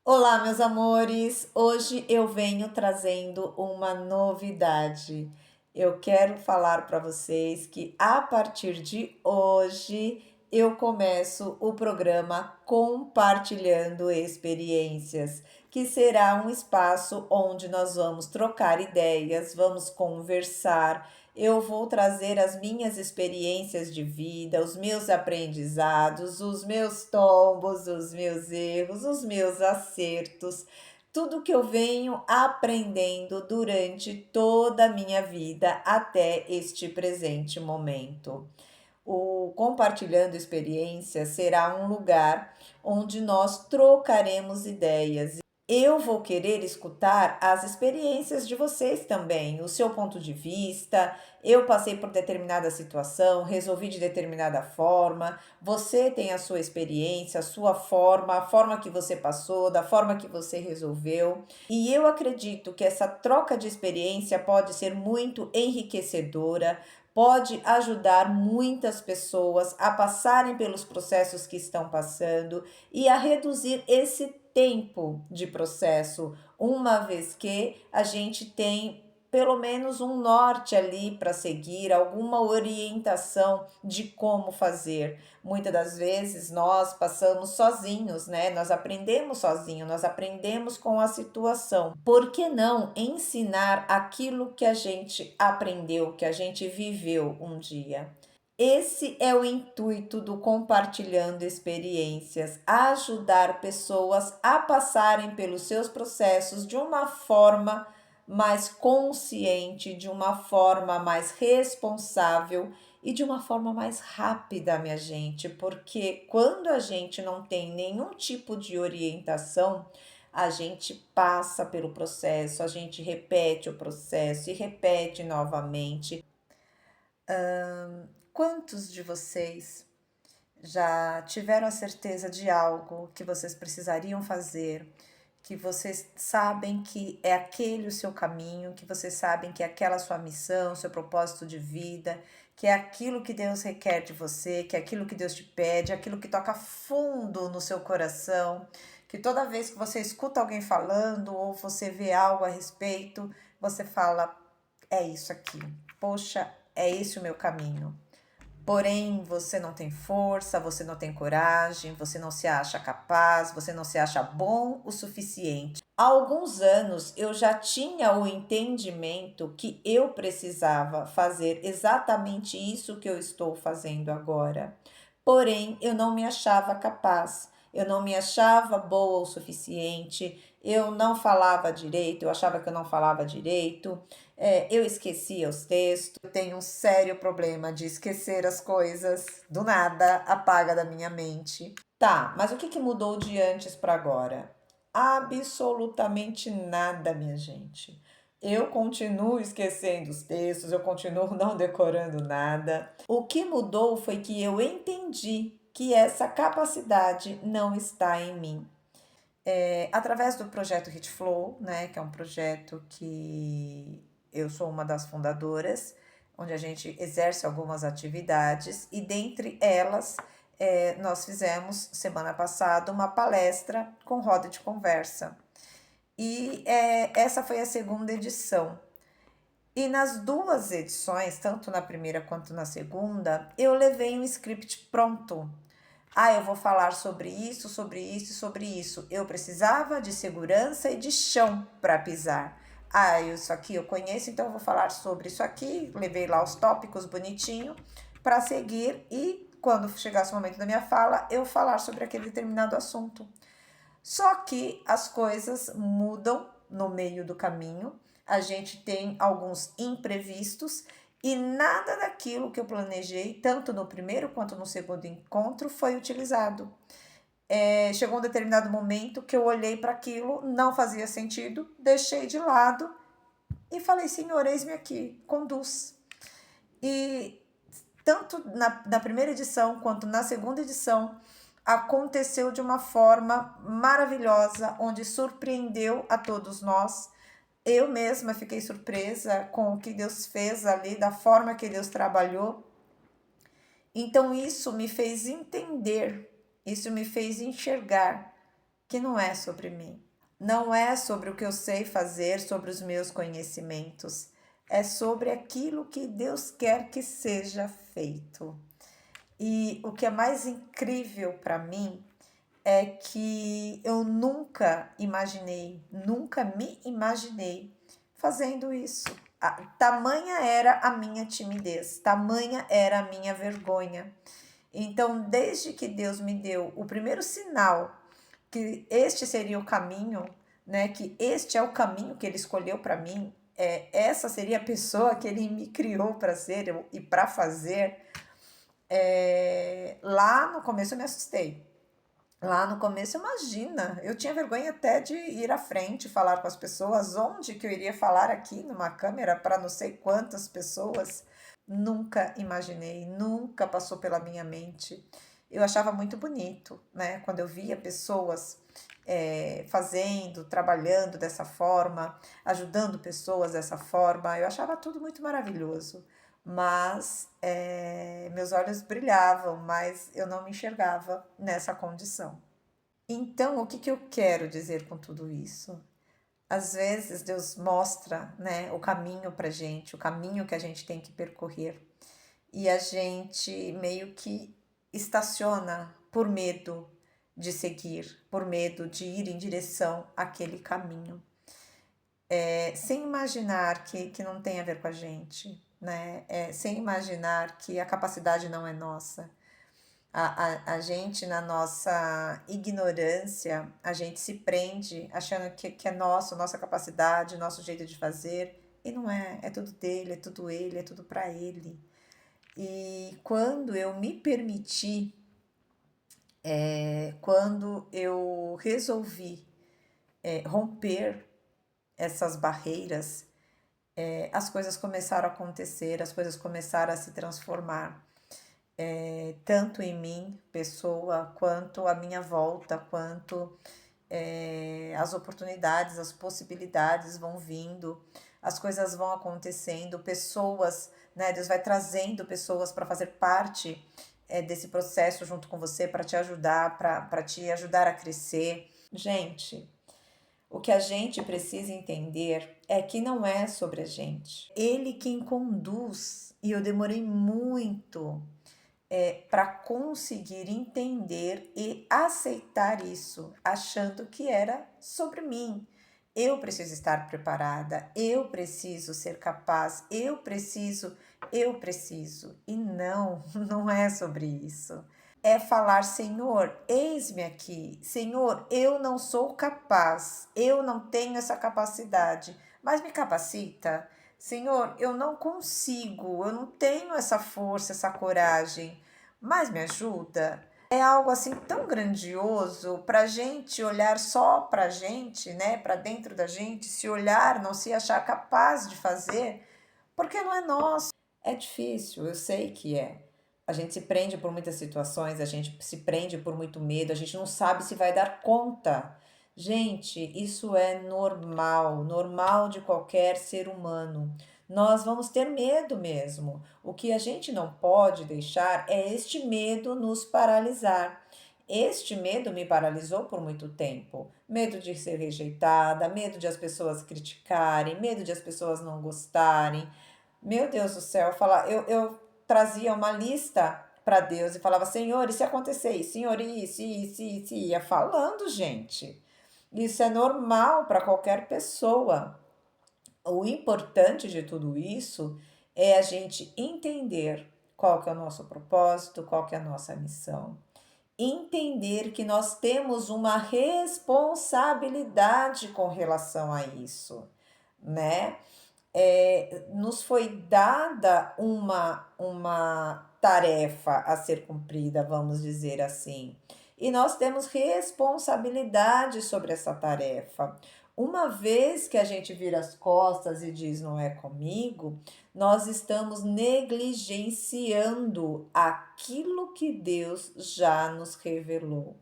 Olá, meus amores! Hoje eu venho trazendo uma novidade. Eu quero falar para vocês que a partir de hoje eu começo o programa Compartilhando Experiências, que será um espaço onde nós vamos trocar ideias, vamos conversar. Eu vou trazer as minhas experiências de vida, os meus aprendizados, os meus tombos, os meus erros, os meus acertos, tudo que eu venho aprendendo durante toda a minha vida até este presente momento. O Compartilhando Experiências será um lugar onde nós trocaremos ideias. Eu vou querer escutar as experiências de vocês também, o seu ponto de vista. Eu passei por determinada situação, resolvi de determinada forma. Você tem a sua experiência, a forma que você passou, da forma que você resolveu. E eu acredito que essa troca de experiência pode ser muito enriquecedora, pode ajudar muitas pessoas a passarem pelos processos que estão passando e a reduzir esse tempo de processo, uma vez que a gente tem pelo menos um norte ali para seguir, alguma orientação de como fazer. Muitas das vezes nós passamos sozinhos, né? Nós aprendemos sozinhos, nós aprendemos com a situação. Por que não ensinar aquilo que a gente aprendeu, que a gente viveu um dia? Esse é o intuito do Compartilhando Experiências, ajudar pessoas a passarem pelos seus processos de uma forma mais consciente, de uma forma mais responsável e de uma forma mais rápida, minha gente, porque quando a gente não tem nenhum tipo de orientação, a gente passa pelo processo, a gente repete o processo e repete novamente. Quantos de vocês já tiveram a certeza de algo que vocês precisariam fazer, que vocês sabem que é aquele o seu caminho, que vocês sabem que é aquela a sua missão, seu propósito de vida, que é aquilo que Deus requer de você, que é aquilo que Deus te pede, aquilo que toca fundo no seu coração, que toda vez que você escuta alguém falando ou você vê algo a respeito, você fala: é isso aqui, poxa, é esse o meu caminho. Porém, você não tem força, você não tem coragem, você não se acha capaz, você não se acha bom o suficiente. Há alguns anos eu já tinha o entendimento que eu precisava fazer exatamente isso que eu estou fazendo agora. Porém, eu não me achava capaz, eu não me achava boa o suficiente, eu não falava direito, eu achava que eu não falava direito, eu esquecia os textos, eu tenho um sério problema de esquecer as coisas, do nada apaga da minha mente. Tá, mas o que que mudou de antes para agora? Absolutamente nada, minha gente. Eu continuo esquecendo os textos, eu continuo não decorando nada. O que mudou foi que eu entendi que essa capacidade não está em mim. Através do projeto HitFlow, né, que é um projeto que eu sou uma das fundadoras, onde a gente exerce algumas atividades e dentre elas nós fizemos semana passada uma palestra com roda de conversa. E essa foi a segunda edição. E nas duas edições, tanto na primeira quanto na segunda, eu levei um script pronto. Eu vou falar sobre isso, sobre isso e sobre isso. Eu precisava de segurança e de chão para pisar. Isso aqui eu conheço, então eu vou falar sobre isso aqui. Levei lá os tópicos bonitinho para seguir e quando chegasse o momento da minha fala, eu falar sobre aquele determinado assunto. Só que as coisas mudam no meio do caminho, a gente tem alguns imprevistos e nada daquilo que eu planejei, tanto no primeiro quanto no segundo encontro, foi utilizado. Chegou um determinado momento que eu olhei para aquilo, não fazia sentido, deixei de lado e falei: Senhor, eis-me aqui, conduz. E tanto na primeira edição quanto na segunda edição, aconteceu de uma forma maravilhosa, onde surpreendeu a todos nós. Eu mesma fiquei surpresa com o que Deus fez ali, da forma que Deus trabalhou. Então isso me fez entender, isso me fez enxergar que não é sobre mim. Não é sobre o que eu sei fazer, sobre os meus conhecimentos. É sobre aquilo que Deus quer que seja feito. E o que é mais incrível para mim é que eu nunca me imaginei fazendo isso. Tamanha era a minha timidez, tamanha era a minha vergonha. Então, desde que Deus me deu o primeiro sinal que este seria o caminho, né? Que este é o caminho que Ele escolheu para mim, essa seria a pessoa que Ele me criou para ser e para fazer. Lá no começo eu me assustei. Lá no começo, imagina, eu tinha vergonha até de ir à frente, falar com as pessoas, onde que eu iria falar aqui numa câmera para não sei quantas pessoas. Nunca imaginei, nunca passou pela minha mente. Eu achava muito bonito, né? Quando eu via pessoas fazendo, trabalhando dessa forma, ajudando pessoas dessa forma, eu achava tudo muito maravilhoso. Mas meus olhos brilhavam, mas eu não me enxergava nessa condição. Então, o que que eu quero dizer com tudo isso? Às vezes Deus mostra, né, o caminho para gente, o caminho que a gente tem que percorrer, e a gente meio que estaciona por medo de seguir, por medo de ir em direção àquele caminho, sem imaginar que não tem a ver com a gente, né? Sem imaginar que a capacidade não é nossa. A gente, na nossa ignorância, a gente se prende achando que é nosso, nossa capacidade, nosso jeito de fazer, e não é, é tudo dele, é tudo ele, é tudo para ele. E quando eu me permiti, quando eu resolvi romper essas barreiras, as coisas começaram a acontecer, as coisas começaram a se transformar. Tanto em mim, pessoa, quanto à minha volta, quanto as oportunidades, as possibilidades vão vindo, as coisas vão acontecendo, pessoas, né? Deus vai trazendo pessoas para fazer parte desse processo junto com você, para te ajudar, para te ajudar a crescer. Gente, o que a gente precisa entender é que não é sobre a gente. Ele quem conduz, e eu demorei muito para conseguir entender e aceitar isso, achando que era sobre mim. Eu preciso estar preparada, eu preciso ser capaz, eu preciso. E não, não é sobre isso. É falar, Senhor, eis-me aqui. Senhor, eu não sou capaz, eu não tenho essa capacidade, mas me capacita. Senhor, eu não consigo, eu não tenho essa força, essa coragem, mas me ajuda. É algo assim tão grandioso para a gente olhar só para a gente, né? Para dentro da gente, se olhar, não se achar capaz de fazer, porque não é nosso. É difícil, eu sei que é. A gente se prende por muitas situações, a gente se prende por muito medo, a gente não sabe se vai dar conta. Gente, isso é normal, normal de qualquer ser humano. Nós vamos ter medo mesmo. O que a gente não pode deixar é este medo nos paralisar. Este medo me paralisou por muito tempo. Medo de ser rejeitada, medo de as pessoas criticarem, medo de as pessoas não gostarem. Meu Deus do céu, eu trazia uma lista para Deus e falava, Senhor, e se acontecer isso, Senhor, isso, ia falando, gente. Isso é normal para qualquer pessoa. O importante de tudo isso é a gente entender qual que é o nosso propósito, qual que é a nossa missão. Entender que nós temos uma responsabilidade com relação a isso, né? Nos foi dada uma tarefa a ser cumprida, vamos dizer assim, e nós temos responsabilidade sobre essa tarefa. Uma vez que a gente vira as costas e diz não é comigo, nós estamos negligenciando aquilo que Deus já nos revelou.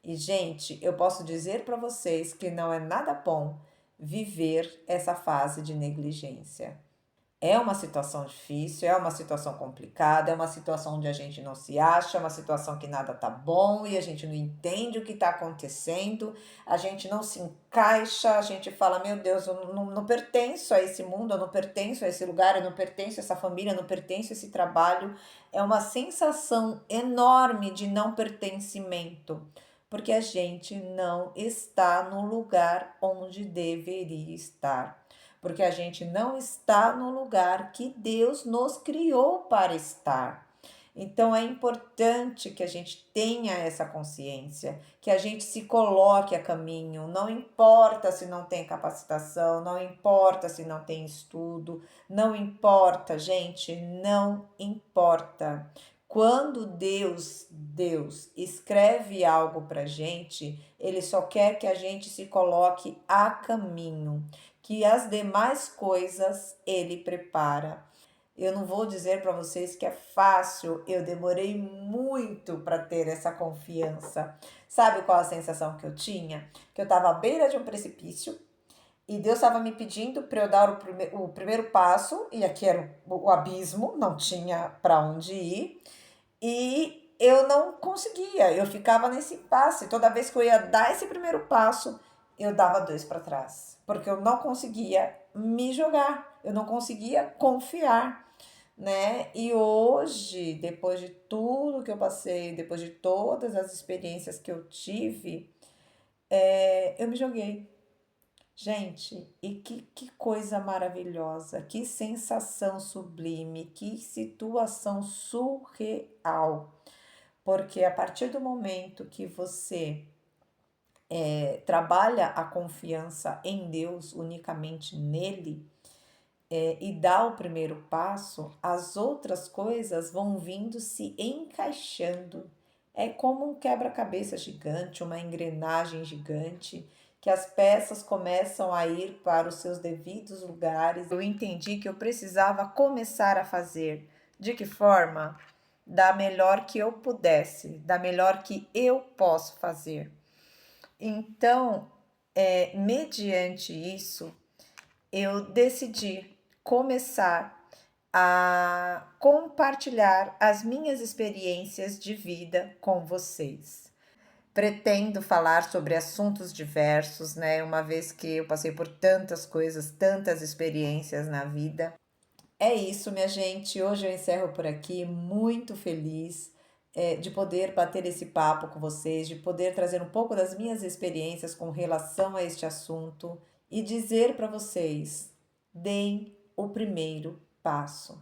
E, gente, eu posso dizer para vocês que não é nada bom viver essa fase de negligência. É uma situação difícil, é uma situação complicada, é uma situação onde a gente não se acha, é uma situação que nada tá bom e a gente não entende o que está acontecendo, a gente não se encaixa, a gente fala, meu Deus, eu não pertenço a esse mundo, eu não pertenço a esse lugar, eu não pertenço a essa família, eu não pertenço a esse trabalho. É uma sensação enorme de não pertencimento, porque a gente não está no lugar onde deveria estar, porque a gente não está no lugar que Deus nos criou para estar. Então é importante que a gente tenha essa consciência, que a gente se coloque a caminho, não importa se não tem capacitação, não importa se não tem estudo, não importa, gente, não importa. Quando Deus escreve algo pra gente, ele só quer que a gente se coloque a caminho, que as demais coisas ele prepara. Eu não vou dizer para vocês que é fácil, eu demorei muito para ter essa confiança. Sabe qual a sensação que eu tinha? Que eu estava à beira de um precipício e Deus estava me pedindo para eu dar o primeiro passo, e aqui era o abismo, não tinha para onde ir, e eu não conseguia, eu ficava nesse impasse. Toda vez que eu ia dar esse primeiro passo, eu dava dois para trás, porque eu não conseguia me jogar, eu não conseguia confiar, né? E hoje, depois de tudo que eu passei, depois de todas as experiências que eu tive, eu me joguei. Gente, e que coisa maravilhosa, que sensação sublime, que situação surreal. Porque a partir do momento que você trabalha a confiança em Deus, unicamente nele, e dá o primeiro passo, as outras coisas vão vindo se encaixando. É como um quebra-cabeça gigante, uma engrenagem gigante, que as peças começam a ir para os seus devidos lugares. Eu entendi que eu precisava começar a fazer. De que forma? Da melhor que eu pudesse, da melhor que eu posso fazer. Então, mediante isso, eu decidi começar a compartilhar as minhas experiências de vida com vocês. Pretendo falar sobre assuntos diversos, né? Uma vez que eu passei por tantas coisas, tantas experiências na vida. É isso, minha gente. Hoje eu encerro por aqui, muito feliz de poder bater esse papo com vocês, de poder trazer um pouco das minhas experiências com relação a este assunto e dizer para vocês: deem o primeiro passo,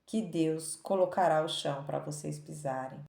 que Deus colocará o chão para vocês pisarem.